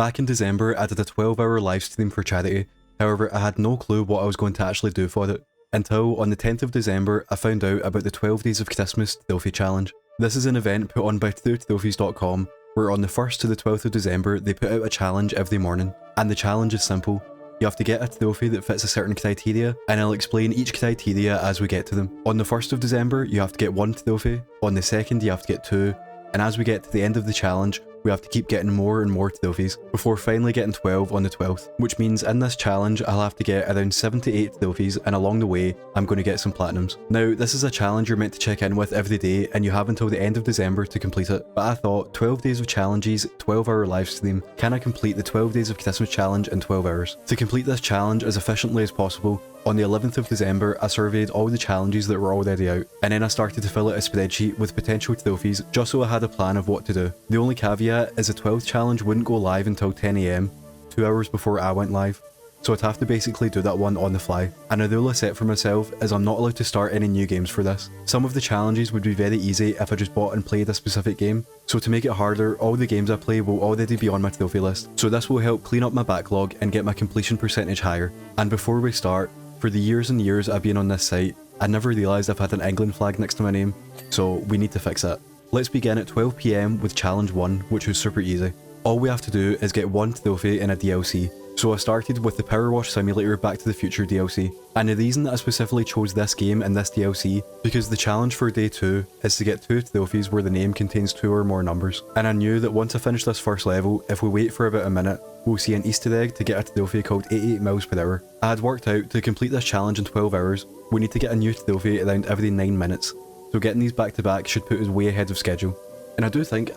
Back in December, I did a 12-hour live stream for charity. However, I had no clue what I was going to actually do for it, until on the 10th of December, I found out about the 12 Days of Christmas Trophy Challenge. This is an event put on by TrueTrophies.com, where on the 1st to the 12th of December, they put out a challenge every morning. And the challenge is simple. You have to get a trophy that fits a certain criteria, and I'll explain each criteria as we get to them. On the 1st of December, you have to get 1 trophy, on the 2nd you have to get 2, and as we get to the end of the challenge, we have to keep getting more and more trophies, before finally getting 12 on the 12th, which means in this challenge I'll have to get around 7 to 8 trophies, and along the way, I'm going to get some platinums. Now, this is a challenge you're meant to check in with every day, and you have until the end of December to complete it, but I thought 12 days of challenges, 12-hour live stream, can I complete the 12 Days of Christmas challenge in 12 hours? To complete this challenge as efficiently as possible, on the 11th of December, I surveyed all the challenges that were already out, and then I started to fill out a spreadsheet with potential trophies just so I had a plan of what to do. The only caveat is the 12th challenge wouldn't go live until 10 AM, 2 hours before I went live, so I'd have to basically do that one on the fly. And a rule I set for myself is I'm not allowed to start any new games for this. Some of the challenges would be very easy if I just bought and played a specific game, so to make it harder, all the games I play will already be on my trophy list, so this will help clean up my backlog and get my completion percentage higher. And before we start, for the years and years I've been on this site, I never realised I've had an England flag next to my name, so we need to fix that. Let's begin at 12 PM with challenge 1, which was super easy. All we have to do is get 1 trophy in a DLC, so I started with the Power Wash Simulator Back to the Future DLC. And the reason that I specifically chose this game and this DLC, because the challenge for day 2 is to get 2 trophies where the name contains 2 or more numbers. And I knew that once I finish this first level, if we wait for about a minute, we'll see an Easter egg to get a trophy called 88 miles per hour. I had worked out to complete this challenge in 12 hours, we need to get a new trophy around every 9 minutes. So getting these back to back should put us way ahead of schedule. And I do think,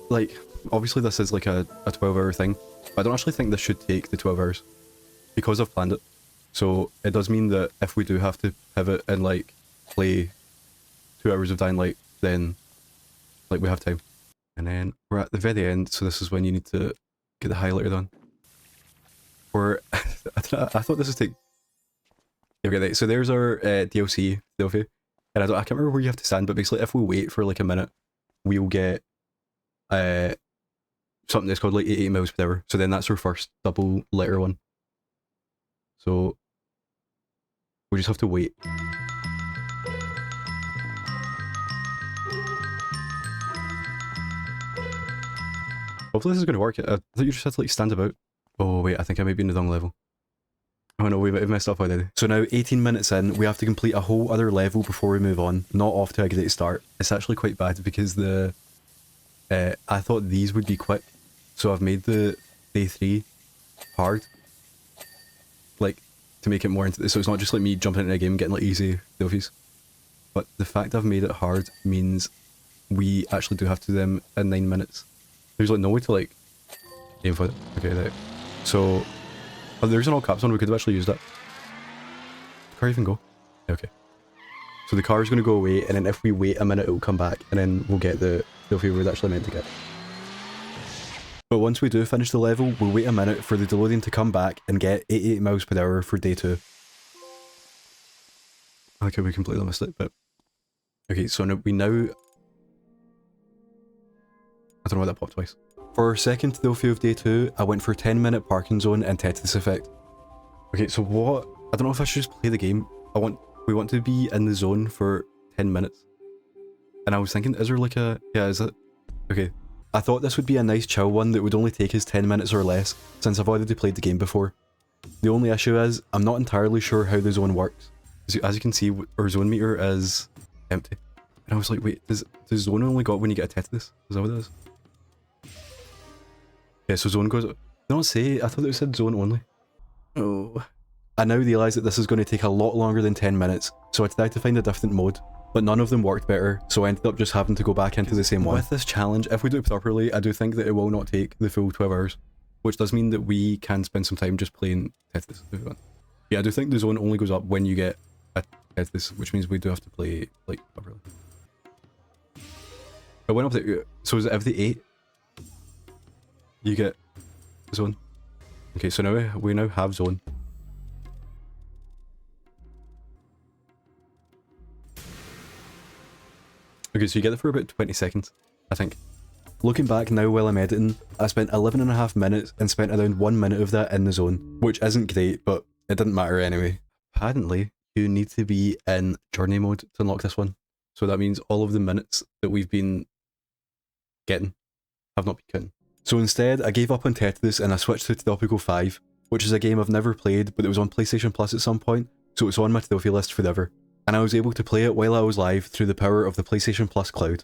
like, obviously this is like a 12-hour thing, but I don't actually think this should take the 12 hours, because I've planned it. So it does mean that if we do have to pivot and like play 2 hours of Dying Light, then like we have time. And then we're at the very end, so this is when you need to get the highlighter done. Or I thought this would take... Okay, right, so there's our DLC trophy, and I can't remember where you have to stand, but basically if we wait for like a minute, we'll get something that's called like 88 miles per hour. So then that's our first double letter one. So we just have to wait. Hopefully this is going to work. I thought you just had to like stand about. Oh wait, I think I might be in the wrong level. Oh no, we might have messed up already. So now 18 minutes in, we have to complete a whole other level before we move on. Not off to a great start. It's actually quite bad because the... I thought these would be quick. So I've made the day 3 hard. Like, to make it more into this. So it's not just like me jumping into a game and getting like easy trophies. But the fact I've made it hard means we actually do have to do them in 9 minutes. There's like no way to like aim for it. Okay, right. So... Oh, there's an all caps one, we could have actually used that. Did the car even go? Okay. So the car's going to go away, and then if we wait a minute, it will come back, and then we'll get the trophy we're actually meant to get. But once we do finish the level, we'll wait a minute for the DeLorean to come back and get 88 miles per hour for day 2. Okay, we completely missed it, but... Okay, so now we now... I don't know why that popped twice. For our second trophy of day 2, I went for 10-minute parking zone and Tetris effect. Okay, so what... I don't know if I should just play the game. We want to be in the zone for 10 minutes. And I was thinking, is there like a... Yeah, is it? Okay. I thought this would be a nice chill one that would only take us 10 minutes or less, since I've already played the game before. The only issue is, I'm not entirely sure how the zone works. As you can see, our zone meter is empty. And I was like, wait, does zone only go up when you get a Tetris? Is that what it is? Yeah, so zone goes... Don't say, I thought it said zone only. Oh. I now realise that this is going to take a lot longer than 10 minutes, so I tried to find a different mode, but none of them worked better, so I ended up just having to go back into the same one. With this challenge, if we do it properly, I do think that it will not take the full 12 hours, which does mean that we can spend some time just playing Tetris if we want. Yeah, I do think the zone only goes up when you get a Tetris, which means we do have to play, like, properly. I went up there, so is it every 8? You get zone. Okay, so now we now have zone. Okay, so you get it for about 20 seconds, I think. Looking back now while I'm editing, I spent 11.5 minutes and spent around 1 minute of that in the zone, which isn't great, but it didn't matter anyway. Apparently, you need to be in journey mode to unlock this one. So that means all of the minutes that we've been getting have not been counted. So instead, I gave up on Tetris and I switched to Tropical 5, which is a game I've never played, but it was on PlayStation Plus at some point, so it's on my trophy list forever. And I was able to play it while I was live through the power of the PlayStation Plus cloud.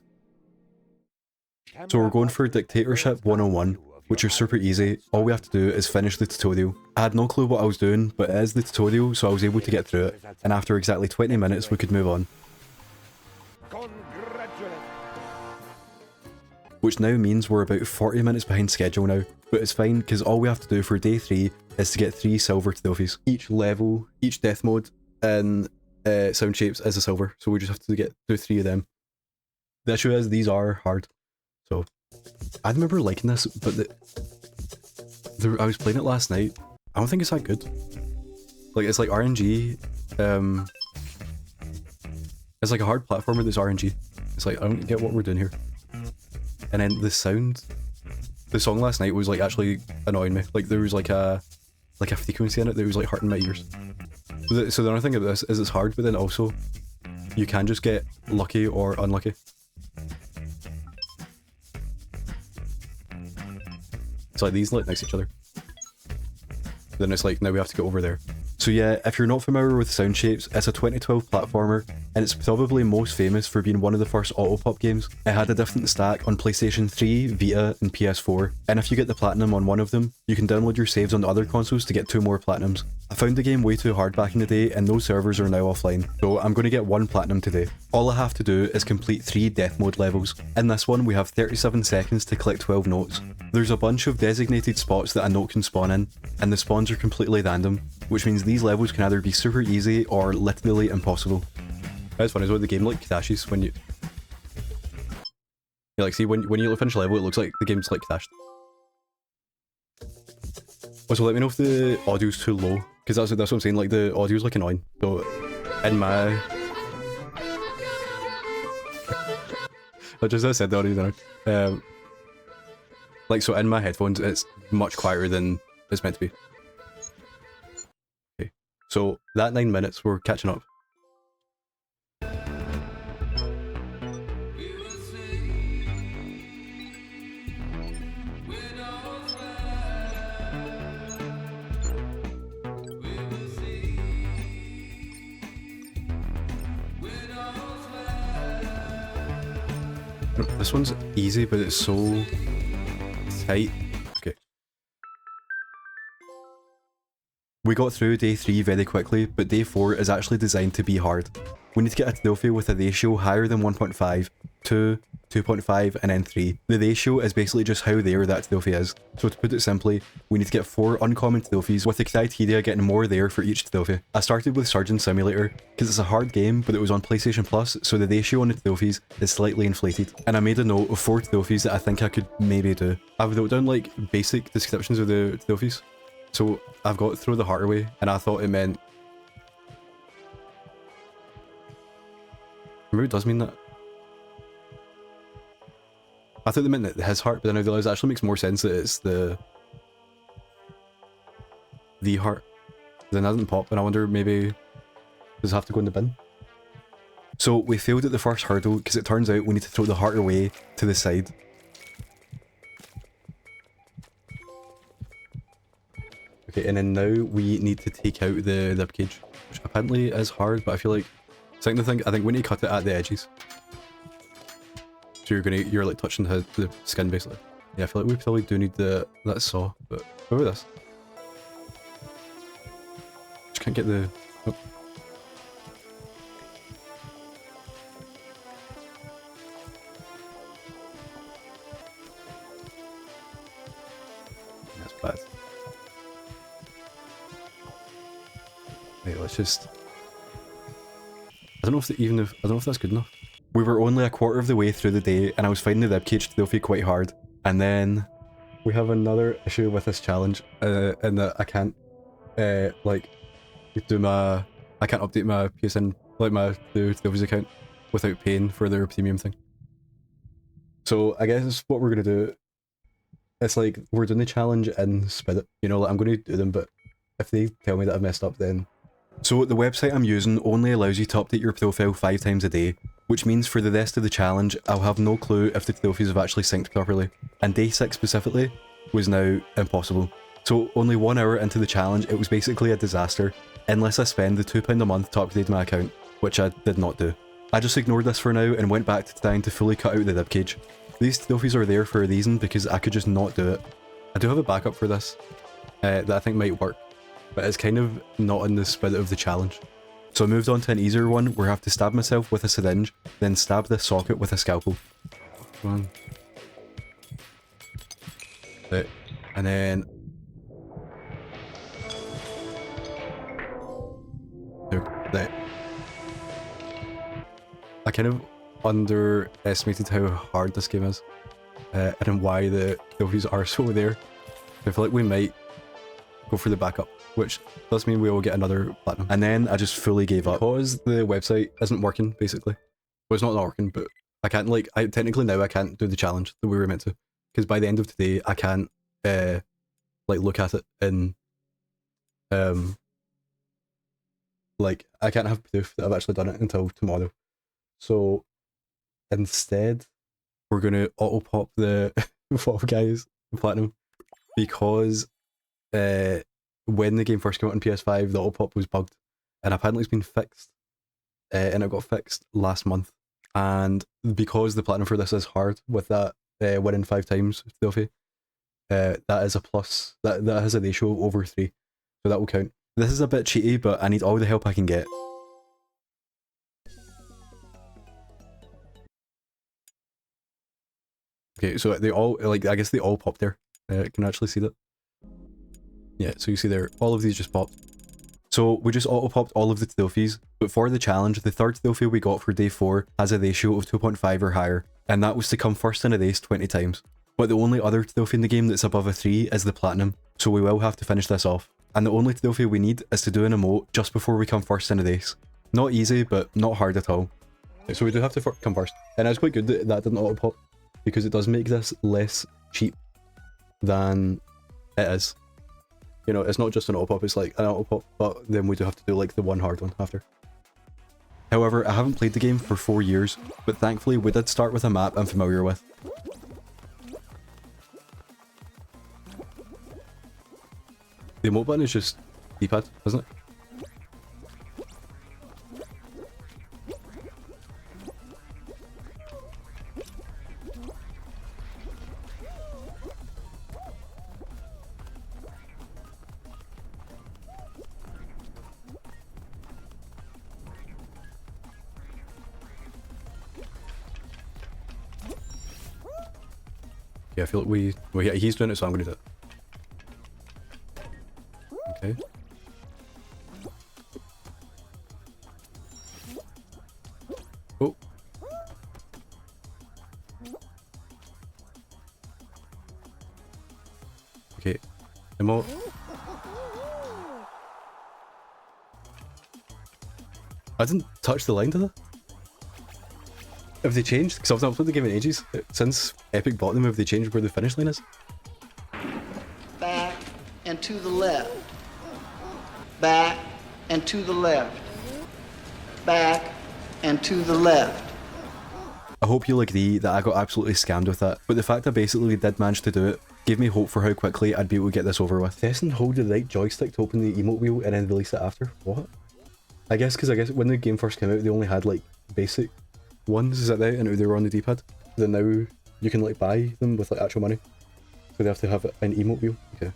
So we're going for Dictatorship 101, which is super easy. All we have to do is finish the tutorial. I had no clue what I was doing, but it is the tutorial, so I was able to get through it, and after exactly 20 minutes we could move on. Which now means we're about 40 minutes behind schedule now, but it's fine because all we have to do for day 3 is to get 3 silver trophies. Each level, each death mode in Sound Shapes is a silver, so we just have to do 3 of them. The issue is these are hard, so I remember liking this, but I was playing it last night. I don't think it's that good. Like, it's like RNG. It's like a hard platformer that's RNG. It's like, I don't get what we're doing here. And then the song last night was like actually annoying me. Like there was like a frequency in it that was like hurting my ears. So the only thing about this is it's hard, but then also you can just get lucky or unlucky. It's like these like next to each other. Then it's like now we have to go over there. So yeah, if you're not familiar with Sound Shapes, it's a 2012 platformer, and it's probably most famous for being one of the first auto-pop games. It had a different stack on PlayStation 3, Vita, and PS4, and if you get the Platinum on one of them, you can download your saves on the other consoles to get 2 more Platinums. I found the game way too hard back in the day, and those servers are now offline, so I'm going to get 1 Platinum today. All I have to do is complete 3 death mode levels. In this one, we have 37 seconds to collect 12 notes. There's a bunch of designated spots that a note can spawn in, and the spawns are completely random, which means these levels can either be super easy or literally impossible. That's funny, is what the game like crashes when you... Yeah, like see, when you finish a level, it looks like the game's like crashed. Also, let me know if the audio's too low, because that's what I'm saying, like the audio's like annoying. So, in my... I just said the audio, didn't I? Like, so in my headphones, it's much quieter than it's meant to be. Okay, so that 9 minutes, we're catching up. This one's easy, but it's so tight. Okay. We got through day 3 very quickly, but day 4 is actually designed to be hard. We need to get a trophy with a ratio higher than 1.5, 2, 2.5, and then 3. The ratio is basically just how rare that trophy is. So to put it simply, we need to get 4 uncommon trophies, with the criteria getting more rare for each trophy. I started with Surgeon Simulator, because it's a hard game, but it was on PlayStation Plus, so the ratio on the trophies is slightly inflated. And I made a note of 4 trophies that I think I could maybe do. I've wrote down like basic descriptions of the trophies. So I've got Throw the Heart Away, and I thought it meant... Maybe it does mean that. I thought it meant that his heart, but then I realised it actually makes more sense that it's the heart. Then it doesn't pop, and I wonder maybe does it have to go in the bin? So we failed at the first hurdle because it turns out we need to throw the heart away to the side. Okay, and then now we need to take out the ribcage, which apparently is hard, but I feel like I think we need to cut it at the edges. So you're like touching the skin basically. Yeah, I feel like we probably do need that saw, but what about this? Just can't get the... Oh. That's bad. Wait, let's just... I don't know if that's good enough. We were only a quarter of the way through the day, and I was finding the ribcage trophy quite hard. And then we have another issue with this challenge, in that I can't, I can't update my PSN, like the trophies account, without paying for their premium thing. So I guess what we're gonna do, it's like we're doing the challenge in Spirit. You know, like I'm gonna do them, but if they tell me that I've messed up, then. So the website I'm using only allows you to update your profile 5 times a day, which means for the rest of the challenge, I'll have no clue if the trophies have actually synced properly. And day 6 specifically was now impossible. So only 1 hour into the challenge, it was basically a disaster, unless I spend the £2 a month to upgrade my account, which I did not do. I just ignored this for now and went back to trying to fully cut out the ribcage. These trophies are there for a reason because I could just not do it. I do have a backup for this that I think might work, but it's kind of not in the spirit of the challenge. So I moved on to an easier one where I have to stab myself with a syringe, then stab this socket with a scalpel. Come on. Right. And then... Right. I kind of underestimated how hard this game is, and why the trophies are so there. I feel like we might go for the backup, which does mean we will get another platinum. And then I just fully gave up because the website isn't working, basically. Well, it's not working, but I can't, like, technically now I can't do the challenge that we were meant to, because by the end of today I can't like look at it and like I can't have proof that I've actually done it until tomorrow. So instead we're gonna auto pop the Fall Guys platinum, because when the game first came out on PS5 the auto pop was bugged, and apparently it's been fixed, and it got fixed last month. And because the platinum for this is hard with that winning 5 times trophy, that is a plus, that has a ratio of over 3, so that will count. This is a bit cheaty, but I need all the help I can get. Okay, so they all, like, I guess they all popped there. Can you actually see that? Yeah, so you see there, all of these just popped. So we just auto-popped all of the trophies, but for the challenge, the third trophy we got for day 4 has a ratio of 2.5 or higher, and that was to come first in a race 20 times. But the only other trophy in the game that's above a 3 is the platinum, so we will have to finish this off. And the only trophy we need is to do an emote just before we come first in a race. Not easy, but not hard at all. So we do have to come first, and it's quite good that that didn't auto-pop, because it does make this less cheap than it is. You know, it's not just an auto-pop, it's like an auto-pop, but then we do have to do like the one hard one after. However, I haven't played the game for 4 years, but thankfully we did start with a map I'm familiar with. The emote button is just D-pad, isn't it? Yeah, I feel like well, yeah, he's doing it, so I'm gonna do it. Okay. Oh. Okay. Emote. I didn't touch the line, did I? Have they changed? Because I've not played the game in ages. Since Epic bought them, have they changed where the finish line is? Back and to the left. Back and to the left. Back and to the left. I hope you'll agree that I got absolutely scammed with that, but the fact I basically did manage to do it gave me hope for how quickly I'd be able to get this over with. Test and hold the right joystick to open the emote wheel and then release it after? What? I guess when the game first came out they only had like basic ones, is that right? And they were on the D-pad. Then now you can like buy them with like actual money. So they have to have an emote wheel. Okay.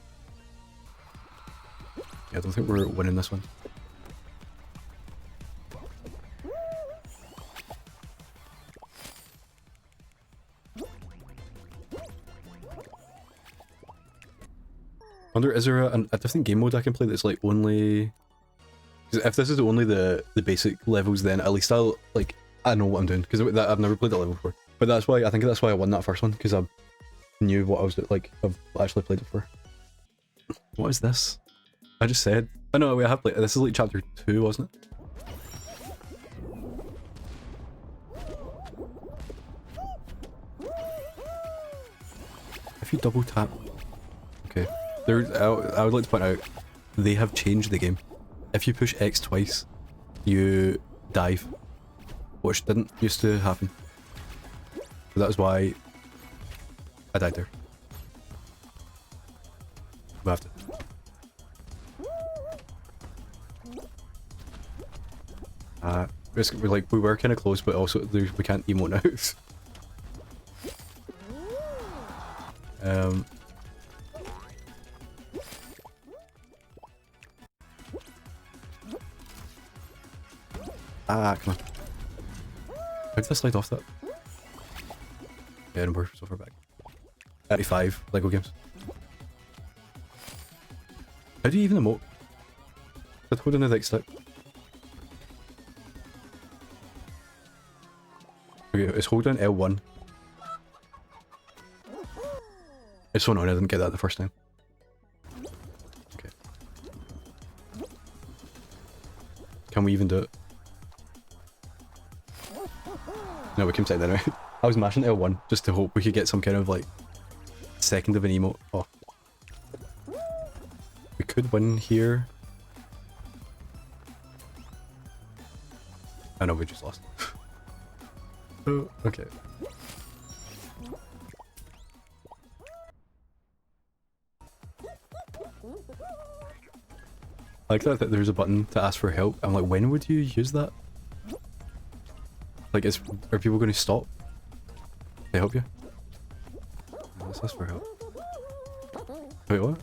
Yeah, I don't think we're winning this one. I wonder, is there a different game mode I can play that's like only... Because if this is only the basic levels, then at least I'll like, I know what I'm doing, because I've never played that level before. But that's why, I think that's why I won that first one, because I knew what I was doing, like, I've actually played it before. What is this? I just said... Oh no, wait, I have played... This is like chapter 2, wasn't it? you double tap? Okay. I would like to point out, they have changed the game. If you push X twice, you dive, which didn't used to happen. So that was why I died there. We have to. We were kind of close, but also we can't emote now. Come on. How did I slide off that? Yeah, and we're so far back. 35 Lego games. How do you even emote? Did hold on the right stick? Okay, it's hold down L1. It's so annoying I didn't get that the first time. Okay. Can we even do it? No, we came side anyway. I was mashing L1 just to hope we could get some kind of like second of an emote. Oh. We could win here. I know we just lost. Oh, okay. I like that there's a button to ask for help. I'm like, when would you use that? Like, are people going to stop to help you? Let's ask for help. Wait, what?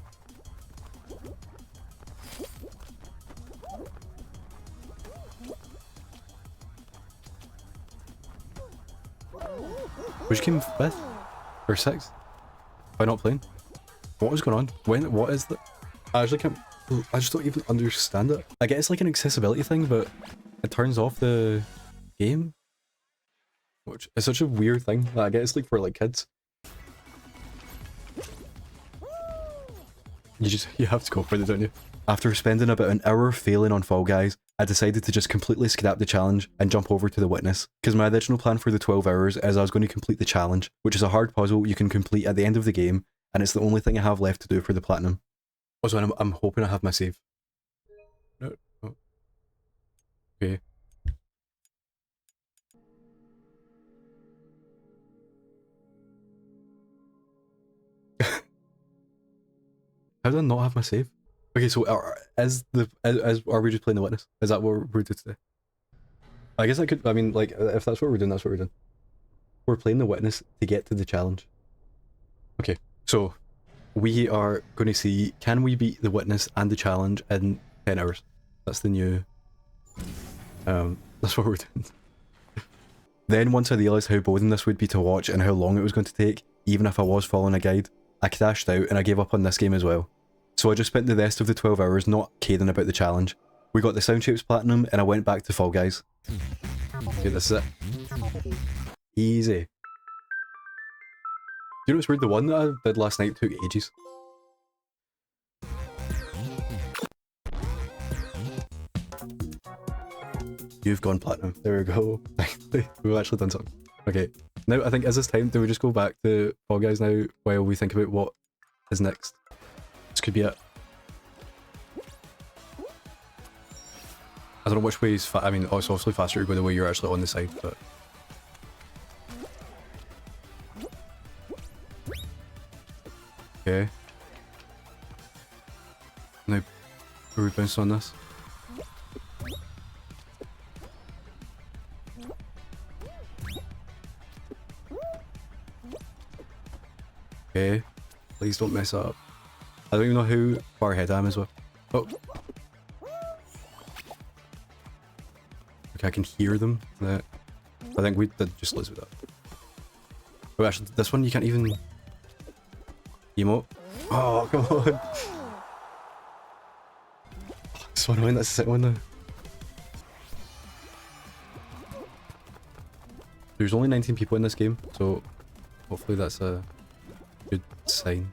Which came 5th? Or 6th? By not playing? What was going on? What is that? I actually can't... I just don't even understand it. I guess it's like an accessibility thing, but it turns off the game? Which is such a weird thing. I guess it's like for like kids. You have to go for it, don't you? After spending about an hour failing on Fall Guys, I decided to just completely scrap the challenge and jump over to the Witness. Because my original plan for the 12 hours is I was going to complete the challenge, which is a hard puzzle you can complete at the end of the game, and it's the only thing I have left to do for the Platinum. Also, I'm hoping I have my save. No. Oh. Okay. How did I not have my save? Okay, so are we just playing the Witness? Is that what we're doing today? I guess I mean, like, if that's what we're doing, that's what we're doing. We're playing the Witness to get to the challenge. Okay, so we are going to see, can we beat the Witness and the challenge in 10 hours? That's the new... that's what we're doing. Then once I realised how boring this would be to watch and how long it was going to take, even if I was following a guide, I crashed out and I gave up on this game as well. So I just spent the rest of the 12 hours not caring about the challenge. We got the Sound Shapes Platinum and I went back to Fall Guys. Okay, this is it. Easy. You know what's weird? The one that I did last night took ages. You've gone platinum. There we go. We've actually done something. Okay. Now I think is this time, do we just go back to Fall Guys now while we think about what is next? This could be it. I don't know which way is I mean, it's obviously faster to go the way you're actually on the side, but... Okay. Now, are we bouncing on this? Okay. Please don't mess up. I don't even know how far ahead I am as well. Oh. Okay, I can hear them. I think we did just lose with that. Oh, actually, this one you can't even... emote. Oh, come on. Oh, so annoying, that's the second one now. There's only 19 people in this game, so hopefully that's a good sign.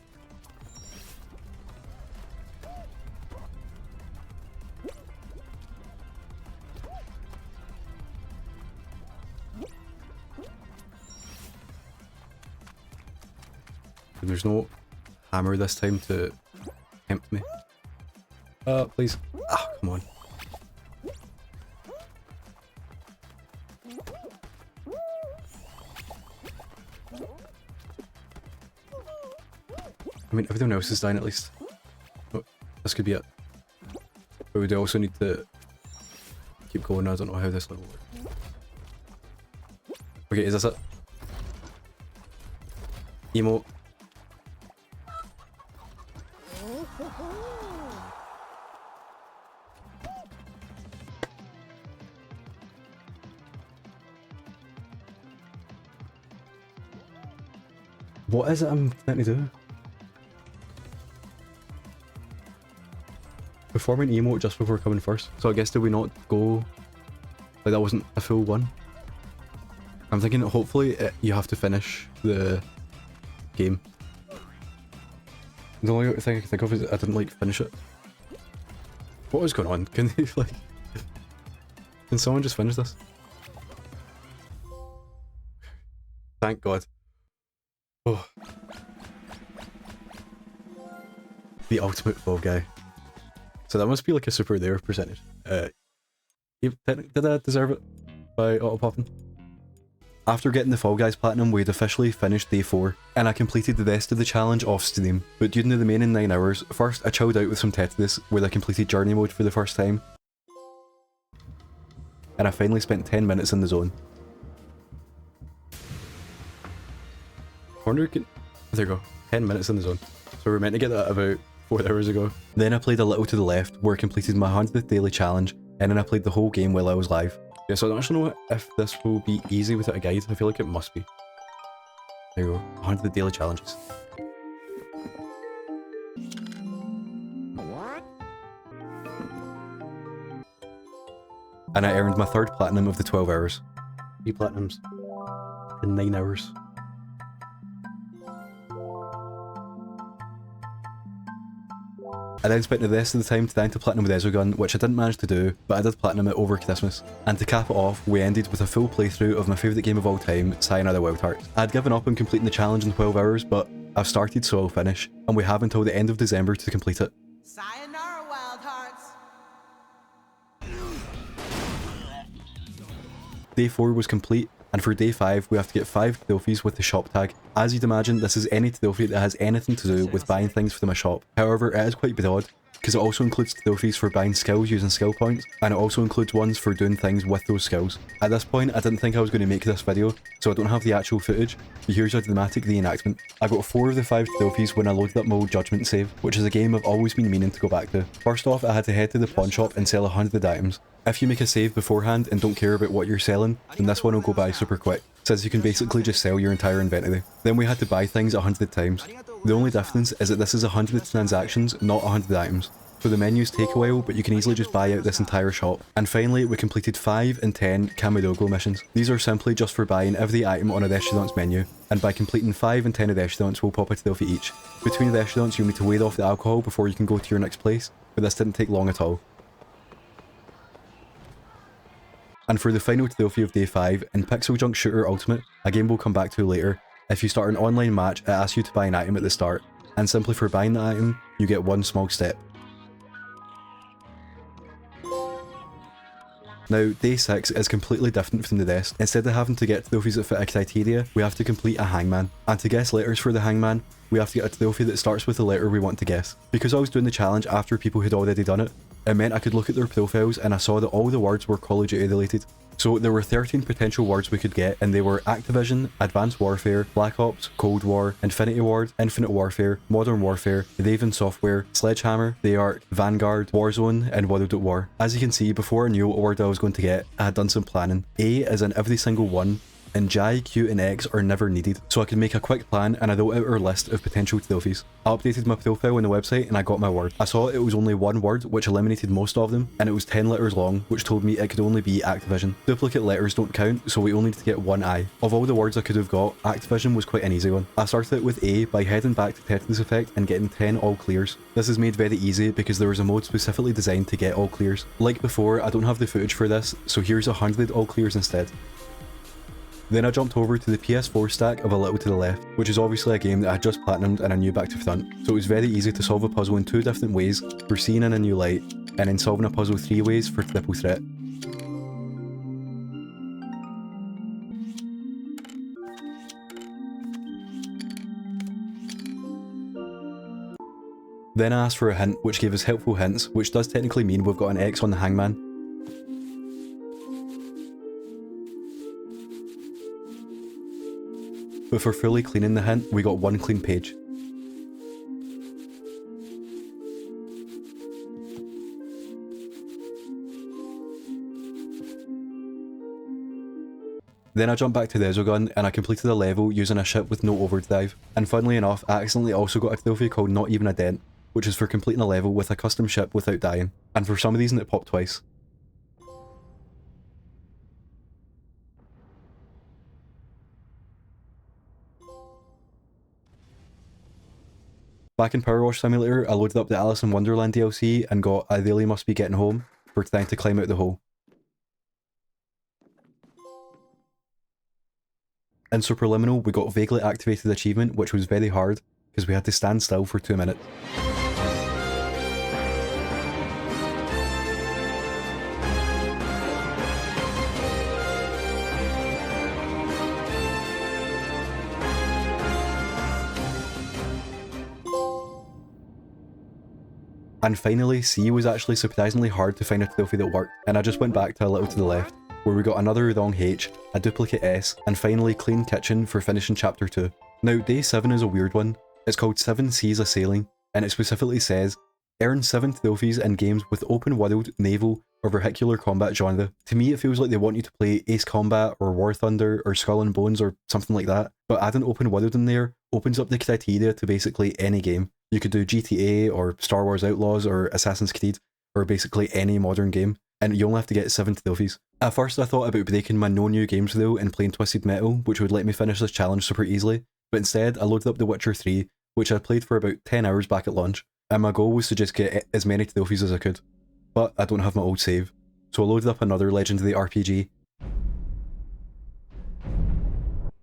There's no hammer this time to tempt me. Please. Ah, come on. I mean, everyone else is dying at least. Oh, this could be it. But we do also need to keep going. I don't know how this level works. Okay, is this it? Emote. What is it I'm trying to do? Performing emote just before coming first. So I guess did we not go... Like that wasn't a full one? I'm thinking hopefully you have to finish the game. The only thing I can think of is I didn't like finish it. What was going on? Can they like... Can someone just finish this? Thank God. Oh. The ultimate Fall Guy. So that must be like a super rare percentage. Did I deserve it by auto-popping? After getting the Fall Guys Platinum, we'd officially finished day 4, and I completed the rest of the challenge off Steam. But due to the remaining 9 hours, first I chilled out with some Tetris, where I completed Journey Mode for the first time. And I finally spent 10 minutes in the zone. I wonder if there you go, 10 minutes in the zone. So we were meant to get that about 4 hours ago. Then I played a little to the left, where I completed my 100th daily challenge, and then I played the whole game while I was live. Yeah, so I don't actually know if this will be easy without a guide. I feel like it must be. There you go, 100 daily challenges. And I earned my 3rd platinum of the 12 hours. 3 platinums in 9 hours. I then spent the rest of the time trying to platinum the Resogun, which I didn't manage to do, but I did platinum it over Christmas. And to cap it off, we ended with a full playthrough of my favourite game of all time, Sayonara Wild Hearts. I'd given up on completing the challenge in 12 hours, but I've started so I'll finish, and we have until the end of December to complete it. Sayonara Wild Hearts! Day 4 was complete, and for day 5 we have to get 5 trophies with the shop tag. As you'd imagine, this is any trophy that has anything to do with buying things from a shop. However, it is quite broad, because it also includes trophies for buying skills using skill points, and it also includes ones for doing things with those skills. At this point, I didn't think I was going to make this video, so I don't have the actual footage, but here's a dramatic reenactment. I got 4 of the 5 trophies when I loaded up my old Judgment save, which is a game I've always been meaning to go back to. First off, I had to head to the pawn shop and sell 100 items. If you make a save beforehand and don't care about what you're selling, then this one will go by super quick, since you can basically just sell your entire inventory. Then we had to buy things 100 times. The only difference is that this is 100 transactions, not 100 items. So the menus take a while, but you can easily just buy out this entire shop. And finally, we completed 5 and 10 Kamidogo missions. These are simply just for buying every item on a restaurant's menu, and by completing 5 and 10 restaurants, we'll pop a trophy each. Between restaurants, you'll need to weigh off the alcohol before you can go to your next place, but this didn't take long at all. And for the final trophy of day 5, in Pixel Junk Shooter Ultimate, a game we'll come back to later, if you start an online match, it asks you to buy an item at the start, and simply for buying the item, you get 1 small step. Now, day 6 is completely different from the rest. Instead of having to get trophies that fit a criteria, we have to complete a hangman. And to guess letters for the hangman, we have to get a trophy that starts with the letter we want to guess. Because I was doing the challenge after people had already done it, it meant I could look at their profiles and I saw that all the words were Call of Duty related. So there were 13 potential words we could get, and they were Activision, Advanced Warfare, Black Ops, Cold War, Infinity Ward, Infinite Warfare, Modern Warfare, Raven Software, Sledgehammer, The Ark, Vanguard, Warzone, and World at War. As you can see, before I knew what word I was going to get, I had done some planning. A is in every single one, and J, Q and X are never needed, so I could make a quick plan and I wrote out our list of potential trophies. I updated my profile on the website and I got my word. I saw it was only 1 word, which eliminated most of them, and it was 10 letters long, which told me it could only be Activision. Duplicate letters don't count, so we only need to get 1 I. Of all the words I could have got, Activision was quite an easy one. I started it with A by heading back to Tetris Effect and getting 10 all clears. This is made very easy because there was a mode specifically designed to get all clears. Like before, I don't have the footage for this, so here's 100 all clears instead. Then I jumped over to the PS4 stack of A Little to the Left, which is obviously a game that I had just platinumed and I knew back to front, so it was very easy to solve a puzzle in 2 different ways for seeing in a new light, and then solving a puzzle 3 ways for triple threat. Then I asked for a hint, which gave us helpful hints, which does technically mean we've got an X on the hangman. But for fully cleaning the hint, we got 1 clean page. Then I jumped back to the Ezogun and I completed a level using a ship with no overdrive, and funnily enough I accidentally also got a trophy called Not Even a Dent, which is for completing a level with a custom ship without dying, and for some reason it popped twice. Back in Power Wash Simulator, I loaded up the Alice in Wonderland DLC and got I Really Must Be Getting Home for trying to climb out the hole. In Superliminal, we got Vaguely Activated Achievement, which was very hard, because we had to stand still for 2 minutes. And finally, C was actually surprisingly hard to find a trophy that worked, and I just went back to A Little to the Left, where we got another wrong H, a duplicate S, and finally Clean Kitchen for finishing chapter 2. Now, day 7 is a weird one. It's called 7 Seas a Sailing, and it specifically says, earn 7 trophies in games with open world, naval, or vehicular combat genre. To me it feels like they want you to play Ace Combat or War Thunder or Skull and Bones or something like that, but adding open world in there opens up the criteria to basically any game. You could do GTA or Star Wars Outlaws or Assassin's Creed, or basically any modern game, and you only have to get 7 trophies. At first I thought about breaking my no new games rule and playing Twisted Metal, which would let me finish this challenge super easily, but instead I loaded up The Witcher 3, which I played for about 10 hours back at launch, and my goal was to just get as many trophies as I could. But I don't have my old save, so I loaded up another Legendary RPG.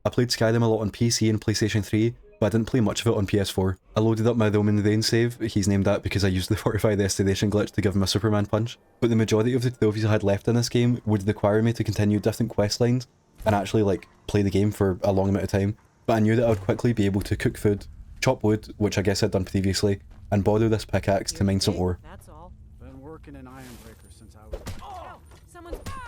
I played Skyrim a lot on PC and PlayStation 3, but I didn't play much of it on PS4. I loaded up my Roman Reigns save, he's named that because I used the Fortified Restoration glitch to give him a Superman punch, but the majority of the trophies I had left in this game would require me to continue different quest lines and actually play the game for a long amount of time, but I knew that I would quickly be able to cook food, chop wood, which I guess I'd done previously, and borrow this pickaxe to mine some ore. That's all. Been working in Ironbreaker since I was... Oh! Someone's... Ah!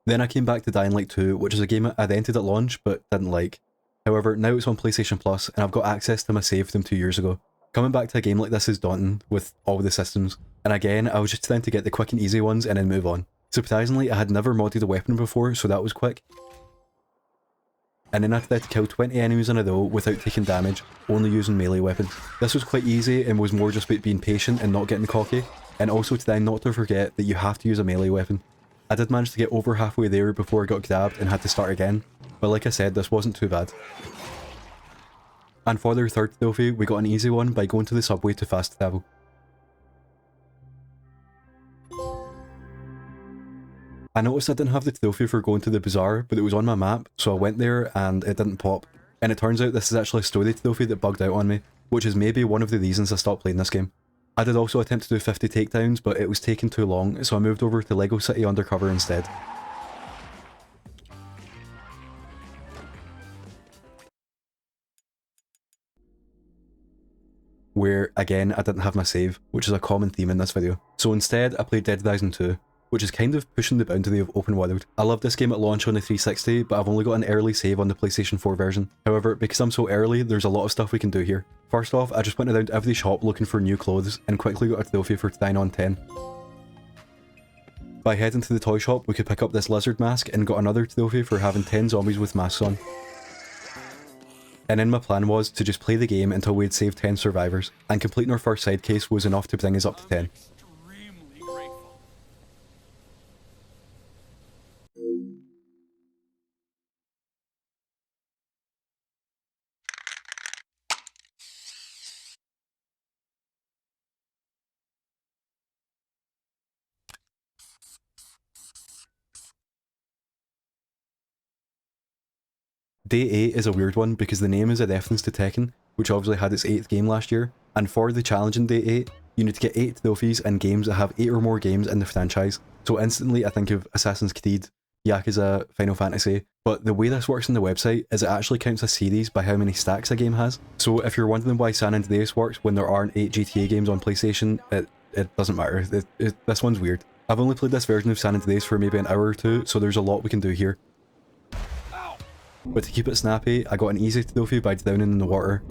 Then I came back to Dying Light 2, which is a game I rented at launch but didn't like. However, now it's on PlayStation Plus and I've got access to my save from 2 years ago. Coming back to a game like this is daunting with all the systems, and again I was just trying to get the quick and easy ones and then move on. Surprisingly, I had never modded a weapon before, so that was quick. And then I tried to kill 20 enemies in a row without taking damage, only using melee weapons. This was quite easy and was more just about being patient and not getting cocky, and also trying not to forget that you have to use a melee weapon. I did manage to get over halfway there before I got grabbed and had to start again, but like I said, this wasn't too bad. And for their third trophy, we got an easy one by going to the subway to fast travel. I noticed I didn't have the trophy for going to the bazaar, but it was on my map, so I went there and it didn't pop. And it turns out this is actually a story trophy that bugged out on me, which is maybe one of the reasons I stopped playing this game. I did also attempt to do 50 takedowns, but it was taking too long, so I moved over to Lego City Undercover instead. Where, again, I didn't have my save, which is a common theme in this video. So instead, I played Dead Rising 2, which is kind of pushing the boundary of open world. I loved this game at launch on the 360, but I've only got an early save on the PlayStation 4 version. However, because I'm so early, there's a lot of stuff we can do here. First off, I just went around every shop looking for new clothes, and quickly got a trophy for trying on 10. By heading to the toy shop, we could pick up this lizard mask and got another trophy for having 10 zombies with masks on. And then my plan was to just play the game until we had saved 10 survivors, and completing our first side case was enough to bring us up to 10. Extremely grateful. Day 8 is a weird one because the name is a reference to Tekken, which obviously had its 8th game last year, and for the challenge in Day 8, you need to get 8 trophies and games that have 8 or more games in the franchise. So instantly I think of Assassin's Creed, Yakuza, Final Fantasy, but the way this works on the website is it actually counts a series by how many stacks a game has. So if you're wondering why San Andreas works when there aren't 8 GTA games on PlayStation, it doesn't matter. This one's weird. I've only played this version of San Andreas for maybe an hour or two, so there's a lot we can do here. But to keep it snappy, I got an easy trophy by drowning in the water.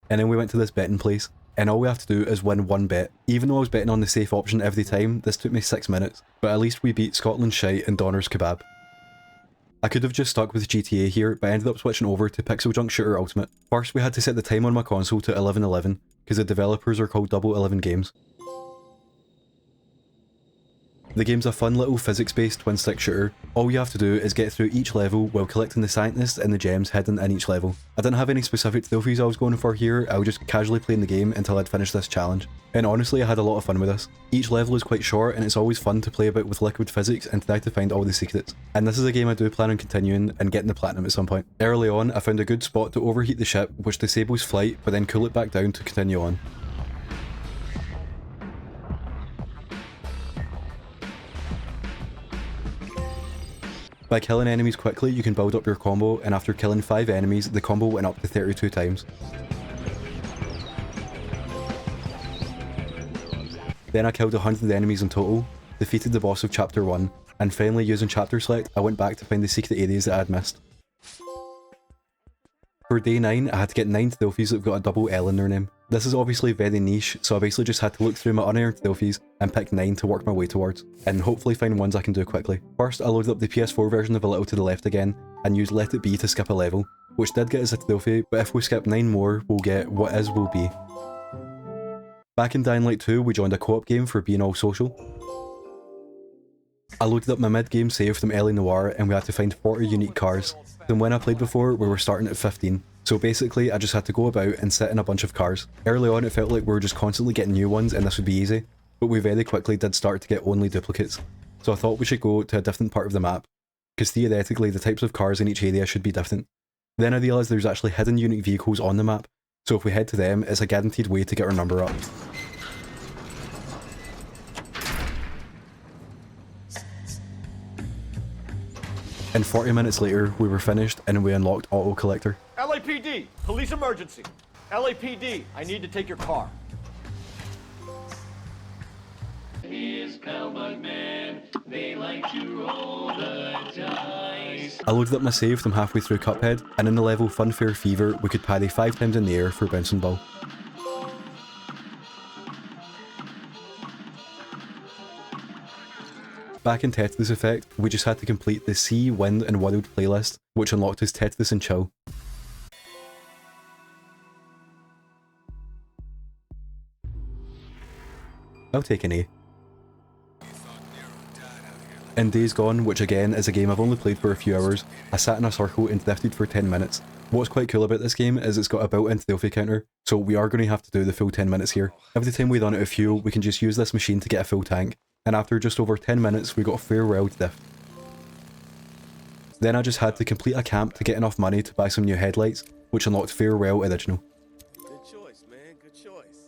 And then we went to this betting place, and all we have to do is win one bet. Even though I was betting on the safe option every time, this took me 6 minutes, but at least we beat Scotland Shite and Donner's Kebab. I could have just stuck with GTA here, but I ended up switching over to Pixel Junk Shooter Ultimate. First we had to set the time on my console to 11:11, because the developers are called Double 11 Games. The game's a fun little physics-based twin-stick shooter. All you have to do is get through each level while collecting the scientists and the gems hidden in each level. I didn't have any specific trophies I was going for here, I was just casually playing the game until I'd finished this challenge. And honestly, I had a lot of fun with this. Each level is quite short and it's always fun to play about with liquid physics and try to find all the secrets. And this is a game I do plan on continuing and getting the platinum at some point. Early on, I found a good spot to overheat the ship, which disables flight, but then cool it back down to continue on. By killing enemies quickly, you can build up your combo, and after killing 5 enemies, the combo went up to 32 times. Then I killed 100 enemies in total, defeated the boss of Chapter 1, and finally using Chapter Select, I went back to find the secret areas that I had missed. For day 9, I had to get 9 trophies that have got a double L in their name. This is obviously very niche, so I basically just had to look through my unearned trophies and pick 9 to work my way towards, and hopefully find ones I can do quickly. First, I loaded up the PS4 version of A Little to the Left again, and used Let It Be to skip a level, which did get us a trophy, but if we skip 9 more, we'll get What Is Will Be. Back in Dying Light 2, we joined a co-op game for being all social. I loaded up my mid-game save from Ellie Noir, and we had to find 40 unique cars. Than when I played before, we were starting at 15. So basically, I just had to go about and sit in a bunch of cars. Early on, it felt like we were just constantly getting new ones and this would be easy, but we very quickly did start to get only duplicates. So I thought we should go to a different part of the map, because theoretically the types of cars in each area should be different. Then I realised there's actually hidden unique vehicles on the map, so if we head to them, it's a guaranteed way to get our number up. And 40 minutes later, we were finished and we unlocked Auto Collector. LAPD, police emergency. LAPD, I need to take your car. I loaded up my save from halfway through Cuphead, and in the level Funfair Fever, we could parry 5 times in the air for a bouncing ball. Back in Tetris Effect, we just had to complete the Sea, Wind and World playlist, which unlocked us Tetris and Chill. I'll take an A. In Days Gone, which again is a game I've only played for a few hours, I sat in a circle and drifted for 10 minutes. What's quite cool about this game is it's got a built-in trophy counter, so we are going to have to do the full 10 minutes here. Every time we run out of fuel, we can just use this machine to get a full tank, and after just over 10 minutes we got a farewell drift. Then I just had to complete a camp to get enough money to buy some new headlights, which unlocked Farewell Original. Good choice, man. Good choice.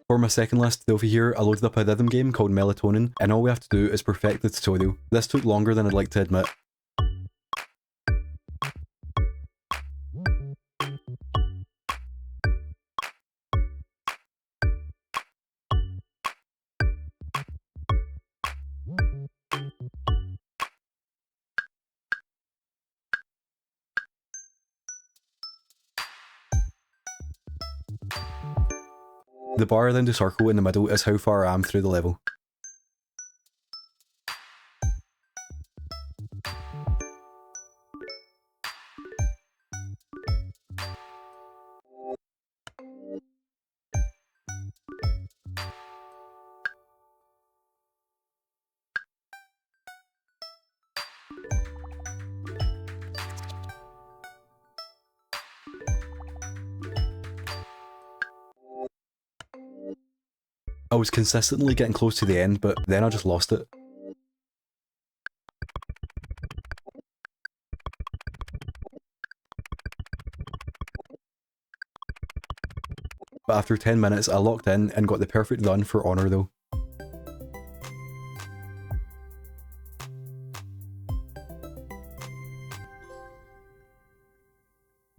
For my second last trophy here, I loaded up a rhythm game called Melatonin, and all we have to do is perfect the tutorial. This took longer than I'd like to admit. The bar around the circle in the middle is how far I am through the level. I was consistently getting close to the end, but then I just lost it. But after 10 minutes, I locked in and got the perfect run for honour though.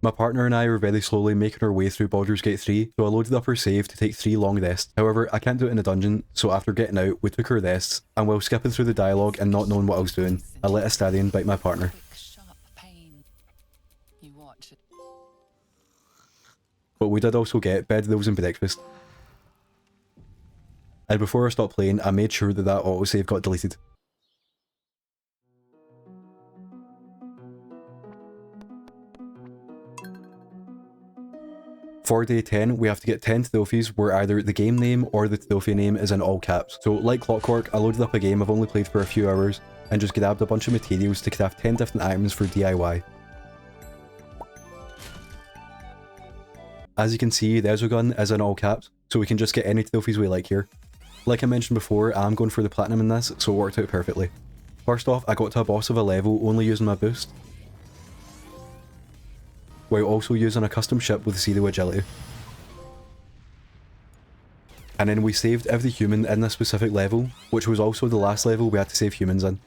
My partner and I were very slowly making our way through Baldur's Gate 3, so I loaded up our save to take 3 long rests. However, I can't do it in a dungeon, so after getting out, we took our rests, and while skipping through the dialogue and not knowing what I was doing, I let a stallion bite my partner. But we did also get bedrolls and breakfast. And before I stopped playing, I made sure that autosave got deleted. For day 10, we have to get 10 trophies where either the game name or the trophy name is in all caps. So like clockwork, I loaded up a game I've only played for a few hours and just grabbed a bunch of materials to craft 10 different items for DIY. As you can see, the Exogun is in all caps, so we can just get any trophies we like here. Like I mentioned before, I'm going for the platinum in this, so it worked out perfectly. First off, I got to a boss of a level only using my boost, while also using a custom ship with zero agility. And then we saved every human in this specific level, which was also the last level we had to save humans in.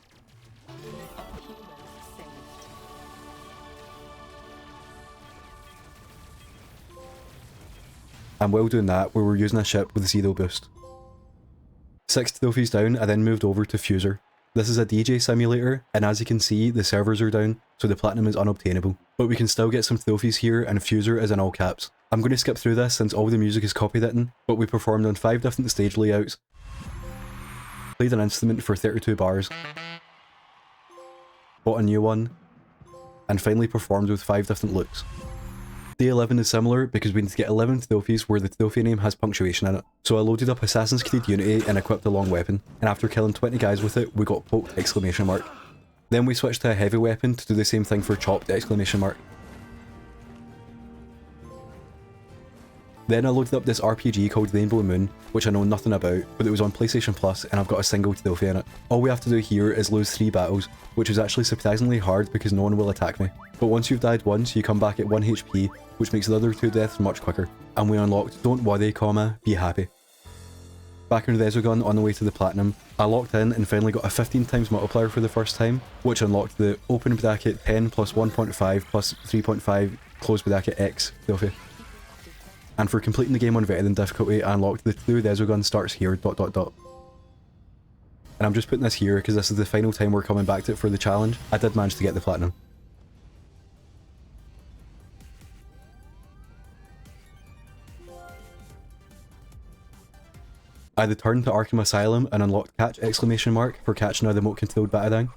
And while doing that, we were using a ship with zero boost. 6 trophies down, I then moved over to Fuser. This is a DJ simulator, and as you can see, the servers are down, so the platinum is unobtainable. But we can still get some trophies here, and Fuser is in all caps. I'm going to skip through this since all the music is copywritten, but we performed on 5 different stage layouts, played an instrument for 32 bars, bought a new one, and finally performed with 5 different looks. Day 11 is similar because we need to get 11 trophies where the trophy name has punctuation in it. So I loaded up Assassin's Creed Unity and equipped a long weapon, and after killing 20 guys with it, we got poked! Then we switched to a heavy weapon to do the same thing for chopped! Then I loaded up this RPG called Rainbow Moon, which I know nothing about, but it was on PlayStation Plus and I've got a single trophy in it. All we have to do here is lose 3 battles, which is actually surprisingly hard because no one will attack me. But once you've died once, you come back at 1 HP, which makes the other 2 deaths much quicker. And we unlocked Don't Worry, be happy. Back in the Exogun on the way to the platinum, I locked in and finally got a 15 times multiplier for the first time, which unlocked the open bracket 10 plus 1.5 plus 3.5 close bracket X trophy. And for completing the game on veteran difficulty, I unlocked the True Exogun starts here ... And I'm just putting this here because this is the final time we're coming back to it for the challenge. I did manage to get the platinum. I returned to Arkham Asylum and unlocked Catch! For catching a remote controlled Batarang.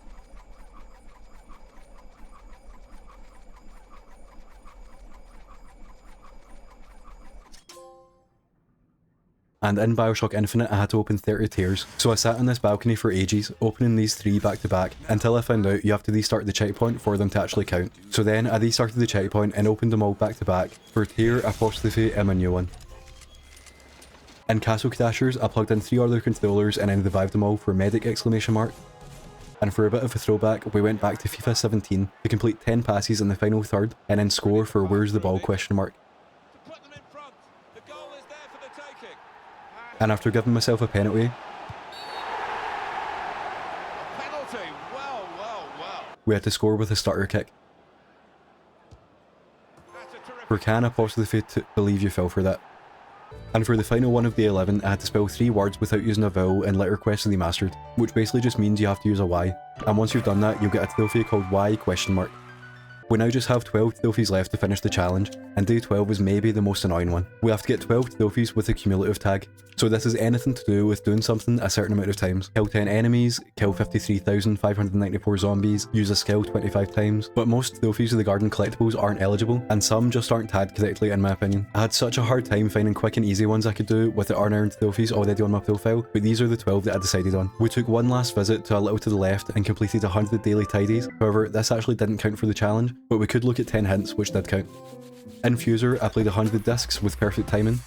And in Bioshock Infinite I had to open 30 tiers, so I sat on this balcony for ages, opening these 3 back to back, until I found out you have to restart the checkpoint for them to actually count. So then I restarted the checkpoint and opened them all back to back for tier apostrophe and a new one. In Castle Crashers, I plugged in 3 other controllers and then revived them all for medic! And for a bit of a throwback, we went back to FIFA 17 to complete 10 passes in the final third and then score for Where's the Ball ? And after giving myself a penalty, we had to score with a stutter kick. For can apostrophe to believe you fell for that. And for the final one of day 11, I had to spell 3 words without using a vowel in Letter Quest Remastered, which basically just means you have to use a Y. And once you've done that, you'll get a trophy called Y ? We now just have 12 trophies left to finish the challenge, and day 12 is maybe the most annoying one. We have to get 12 trophies with a cumulative tag, so this is anything to do with doing something a certain amount of times. Kill 10 enemies, kill 53,594 zombies, use a skill 25 times, but most trophies of the Garden collectibles aren't eligible, and some just aren't tagged correctly in my opinion. I had such a hard time finding quick and easy ones I could do with the unearned trophies already on my profile, but these are the 12 that I decided on. We took one last visit to a little to the left and completed 100 daily tidies, however this actually didn't count for the challenge, but we could look at 10 hints which did count. In Fuser, I played 100 discs with perfect timing.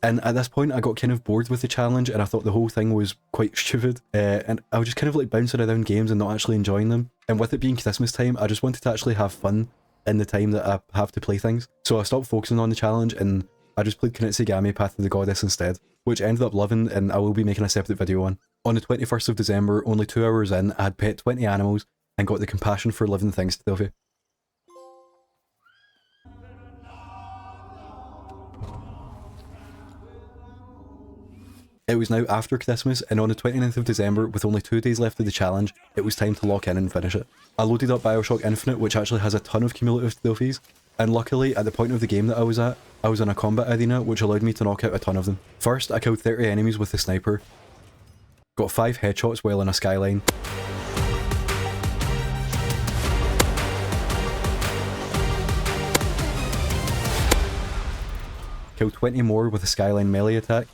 And at this point I got kind of bored with the challenge and I thought the whole thing was quite stupid, and I was just kind of like bouncing around games and not actually enjoying them. And with it being Christmas time, I just wanted to actually have fun in the time that I have to play things. So I stopped focusing on the challenge and I just played Kunitsigami Path of the Goddess instead, which I ended up loving and I will be making a separate video on. On the 21st of December, only 2 hours in, I had pet 20 animals and got the compassion for living things trophy. It was now after Christmas, and on the 29th of December, with only 2 days left of the challenge, it was time to lock in and finish it. I loaded up Bioshock Infinite, which actually has a ton of cumulative trophies, and luckily, at the point of the game that I was at, I was in a combat arena, which allowed me to knock out a ton of them. First, I killed 30 enemies with the sniper, got 5 headshots while in a skyline, killed 20 more with a skyline melee attack,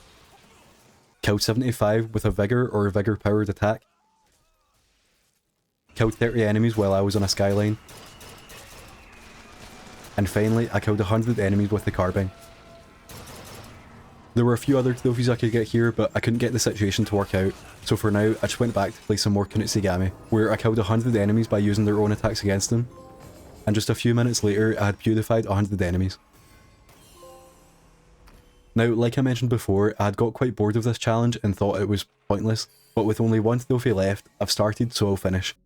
killed 75 with a vigor or a vigor powered attack, killed 30 enemies while I was on a skyline, and finally I killed 100 enemies with the carbine. There were a few other trophies I could get here, but I couldn't get the situation to work out, so for now I just went back to play some more Kunitsigami, where I killed 100 enemies by using their own attacks against them, and just a few minutes later I had purified 100 enemies. Now, like I mentioned before, I had got quite bored of this challenge and thought it was pointless, but with only 1 trophy left, I've started, so I'll finish.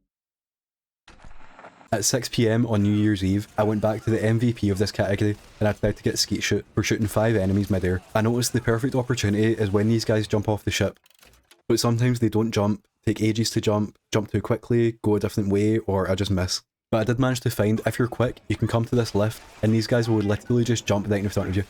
At 6 PM on New Year's Eve, I went back to the MVP of this category and I tried to get Skeet Shoot for shooting 5 enemies mid-air. I noticed the perfect opportunity is when these guys jump off the ship, but sometimes they don't jump, take ages to jump too quickly, go a different way, or I just miss. But I did manage to find, if you're quick, you can come to this lift and these guys will literally just jump right in front of you.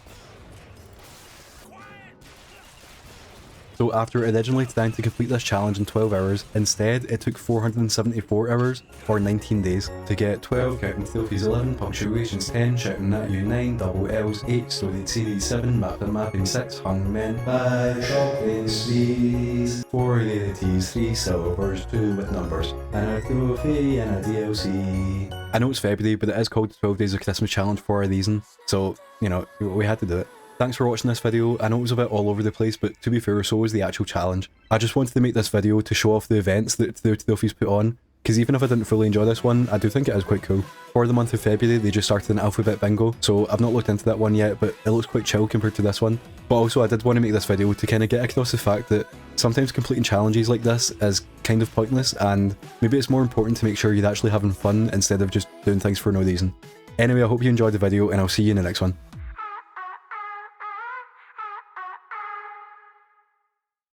So after originally trying to complete this challenge in 12 hours, instead it took 474 hours, or 19 days, to get 12 counting trophies, 11 punctuations, 10 shouting at you, 9 double L's, 8 storied series, 7 map and mapping, 6 hung men, 5 shopping sprees, 4 rarities, 3 silvers, 2 with numbers, and a trophy and a DLC. I know it's February, but it is called the 12 Days of Christmas Challenge for a reason, so, you know, we had to do it. Thanks for watching this video. I know it was a bit all over the place, but to be fair, so was the actual challenge. I just wanted to make this video to show off the events that the trophies put on, because even if I didn't fully enjoy this one, I do think it is quite cool. For the month of February, they just started an alphabet bingo, so I've not looked into that one yet, but it looks quite chill compared to this one. But also I did want to make this video to kind of get across the fact that sometimes completing challenges like this is kind of pointless, and maybe it's more important to make sure you're actually having fun instead of just doing things for no reason. Anyway, I hope you enjoyed the video, and I'll see you in the next one.